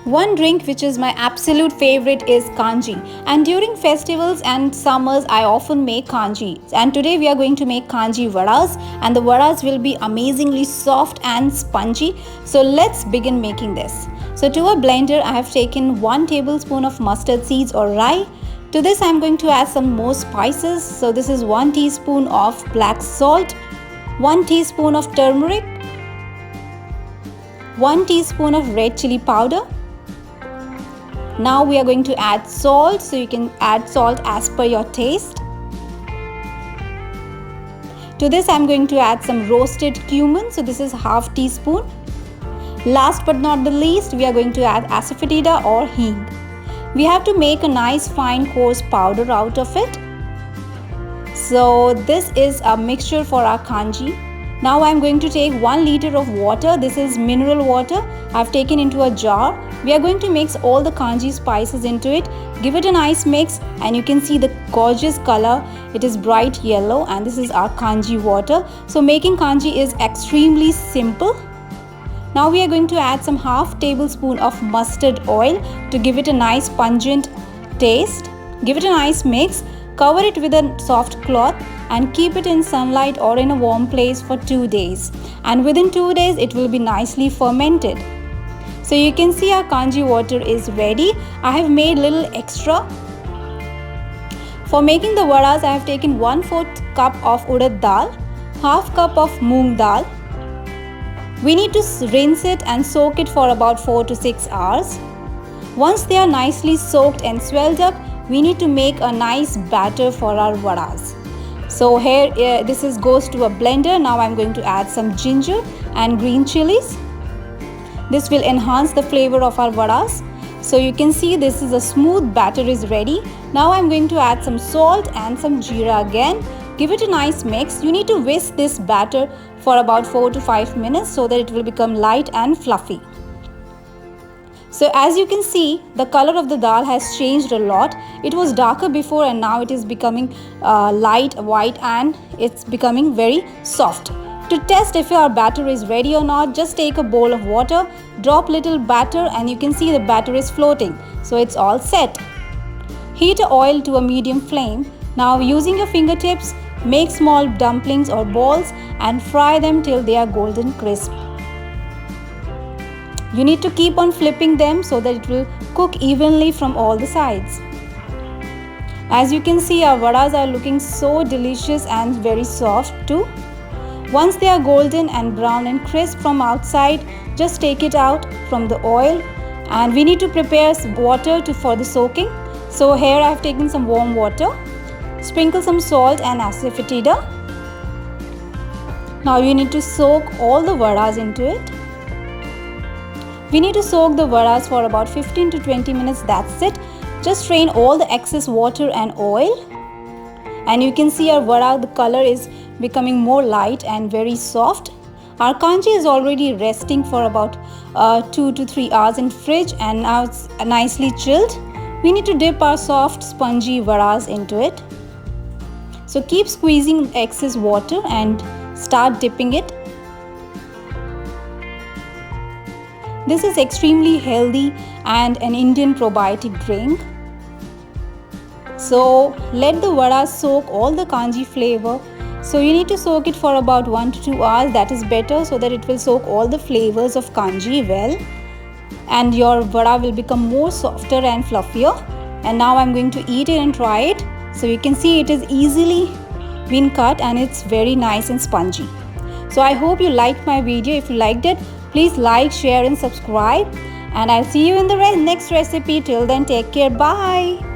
One drink which is my absolute favorite is kanji, and during festivals and summers I often make kanji, and today we are going to make kanji vadas, and the vadas will be amazingly soft and spongy. So let's begin making this. So to a blender I have taken 1 tablespoon of mustard seeds or rye. To this I am going to add some more spices. So this is 1 teaspoon of black salt, 1 teaspoon of turmeric, 1 teaspoon of red chilli powder. Now we are going to add salt, so you can add salt as per your taste. To this I am going to add some roasted cumin, so this is half teaspoon. Last but not the least, we are going to add Asafetida or hing. We have to make a nice fine coarse powder out of it. So this is a mixture for our kanji. Now I am going to take 1 liter of water. This is mineral water I have taken into a jar. We are going to mix all the kanji spices into it. Give it a nice mix, and you can see the gorgeous color. It is bright yellow, and this is our kanji water. So making kanji is extremely simple. Now we are going to add some half tablespoon of mustard oil to give it a nice pungent taste. Give it a nice mix. Cover it with a soft cloth and keep it in sunlight or in a warm place for 2 days. And within 2 days it will be nicely fermented. So you can see our kanji water is ready. I have made little extra. For making the vadas I have taken 1/4 cup of urad dal, half cup of moong dal. We need to rinse it and soak it for about 4 to 6 hours. Once they are nicely soaked and swelled up, we need to make a nice batter for our vadas. So here this goes to a blender. Now I'm going to add some ginger and green chillies. This will enhance the flavor of our vadas. So you can see this is a smooth batter is ready. Now I'm going to add some salt and some jeera again. Give it a nice mix. You need to whisk this batter for about 4 to 5 minutes so that it will become light and fluffy. So as you can see, the color of the dal has changed a lot. It was darker before and now it is becoming light white, and it's becoming very soft. To test if your batter is ready or not, just take a bowl of water, drop little batter, and you can see the batter is floating. So it's all set. Heat oil to a medium flame. Now using your fingertips, make small dumplings or balls and fry them till they are golden crisp. You need to keep on flipping them so that it will cook evenly from all the sides. As you can see, our vadas are looking so delicious and very soft too. Once they are golden and brown and crisp from outside, just take it out from the oil, and we need to prepare water for the soaking. So here I have taken some warm water. Sprinkle some salt and Asafetida. Now you need to soak all the vadas into it. We need to soak the vadas for about 15 to 20 minutes, that's it. Just strain all the excess water and oil. And you can see our vada, the color is becoming more light and very soft. Our kanji is already resting for about 2 to 3 hours in fridge, and now it's nicely chilled. We need to dip our soft spongy vadas into it. So keep squeezing excess water and start dipping it. This is extremely healthy and an Indian probiotic drink. So let the vada soak all the kanji flavor. So you need to soak it for about 1 to 2 hours. That is better, so that it will soak all the flavors of kanji well, and your vada will become more softer and fluffier. And now I'm going to eat it and try it. So you can see it is easily been cut and it's very nice and spongy. So I hope you liked my video. If you liked it, please like, share and subscribe. And I'll see you in the next recipe. Till then, take care. Bye.